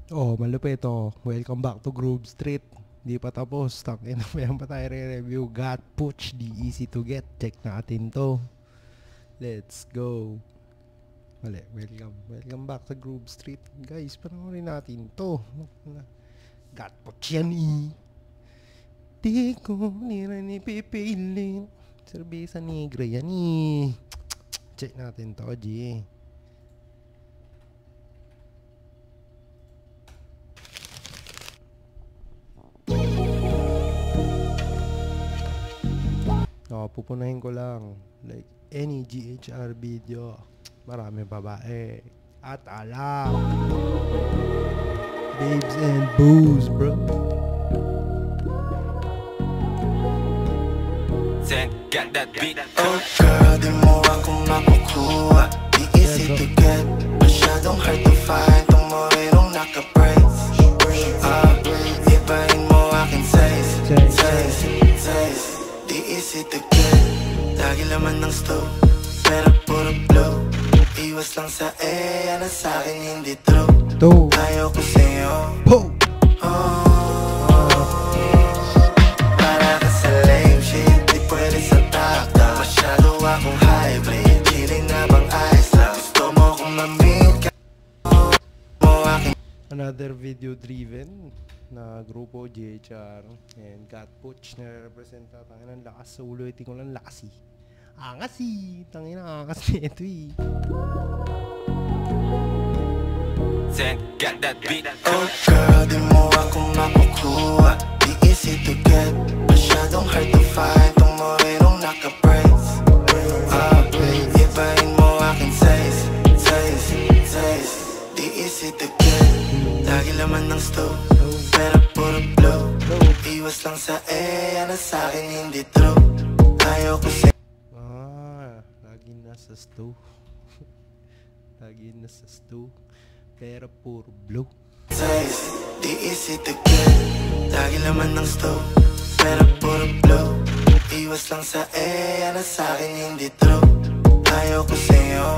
Oh, malupit oh. Welcome back to Grove Street. Di pa tapos. Tangina pa yan pa tayo re-review. Got Pooch, di easy to get. Check natin to. Let's go. Mali, welcome. Welcome back to Grove Street. Guys, panoorin natin to. Got Pooch yan eh. Di ko nila ni pipilin. Serbesa negra yan eh. Check natin to, G. Pupunahin ko lang. Like any GHR video, marami babae. At alak. Babes and booze, bro. Got that beat. Oh girl, di mo ako makukuha. Di easy to get, masyadong hard to find. Kung morirong naka-brace, ibahin mo aking size. Di easy to get, lagi laman ng stove, pero puro blue. Iwas lang sa yan na sa'kin hindi true. Ayaw ko sa'yo. Para ka sa lame shit, di pwede sa takta. Masyado akong hybrid, chilling na bang ice lang. Gusto mo kung ma-meet ka mo aking. Another video driven na grupo GHR and Got Pooch na representa. Tangin ang lakas sa ulo, itin ko lang lakas eh. Angas eh, tangin ang angas nito eh. Got that beat. Oh girl, di mo ako makukuha. Di easy to get, masyadong hard to find. Kung morirong naka-brace, ibahin mo aking size. Di easy to get, lagi laman ng stove, pero puro blue. Iwas lang sa yan na sa'kin hindi true. Ayaw ko sa'yo. Lagi nasa stew. Lagi nasa stew, pero puro blue. Di easy to get, lagi laman ng stove, pero puro blue. Iwas lang sa yan na sa'kin hindi true. Ayaw ko sa'yo.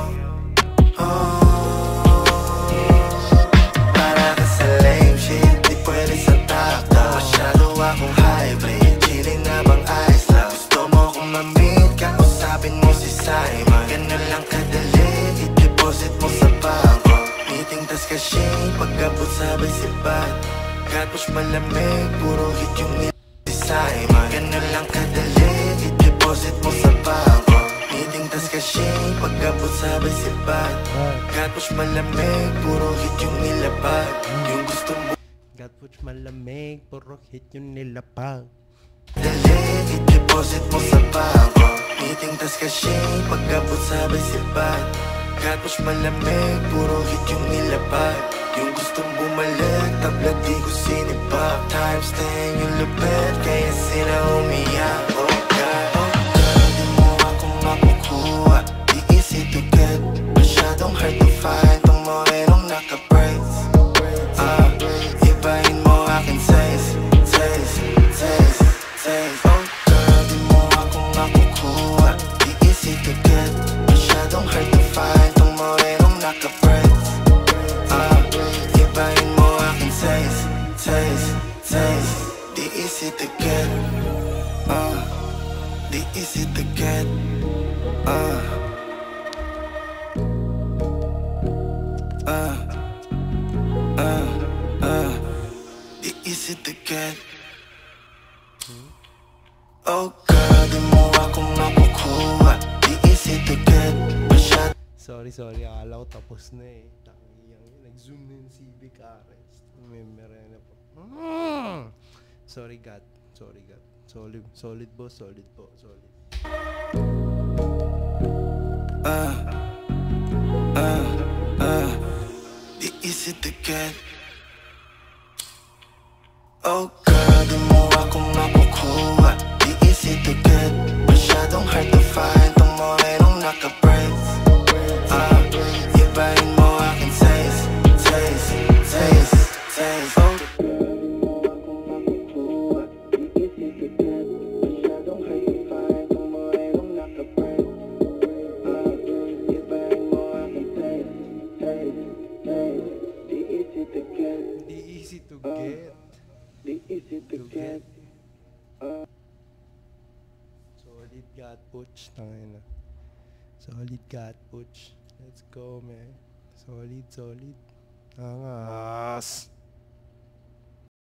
Para ka sa lame shit, di pwede sa takta. Masyado akong hybrid, chilling na bang ice lang. Gusto mo kung ma-meet ka, usapin mo si Simon. Ganun lang kadali, i-deposit mo sa bangko. Meeting tas cashier, pagkabot sabay sipat. Gatpush malamig, puro hit yung si Simon. Ganun lang kadali, i-deposit mo sa bangko. Meeting tas cashier, pagkabot sabay sipat. Gatpush malamig, puro hit yung nilapag. Yung gusto mo Got Pooch malamig, puro hit yung nilapag. dali, i-deposit mo sa bangko. Meeting tas cashier, pagkabot sabay sipat. Gatpush malamig, puro hit yung nilapag. Yung gustong bumalik, tabla di ko sinipak. Times 10 yung lupit, kaya sila umiyak. Oh God, di mo ako makukuha. Di easy to get, masyadong hard to find. Kung morirong naka-brace, ibahin mo aking size. Oh girl, di mo ako makukuha. Di easy to get, masyadong hard to find. Kung morirong naka-brace, ibahin mo aking size. Di easy to get, di easy to get, di easy to get. Oh girl, di mo ako makukuha. Di easy to get, masyado. Sorry, akala ko tapos na eh. Tangiyang yun, nag-zoom na yung civic arrest. Remember na po. Sorry God. Solid po. Di easy to get. Oh girl, di mo ako makukuha. Di easy to get, masyadong hard to find. Kung morirong naka-brace, ibahin mo aking size. Oh girl, di mo ako makukuha. Di easy to get, masyadong hard to find. Kung morirong naka-brace, ibahin mo aking size. Di easy to get. easy to get. The easy to get. Solid got pooch. Tangina. Solid got pooch. Let's go, man. Solid. Angas.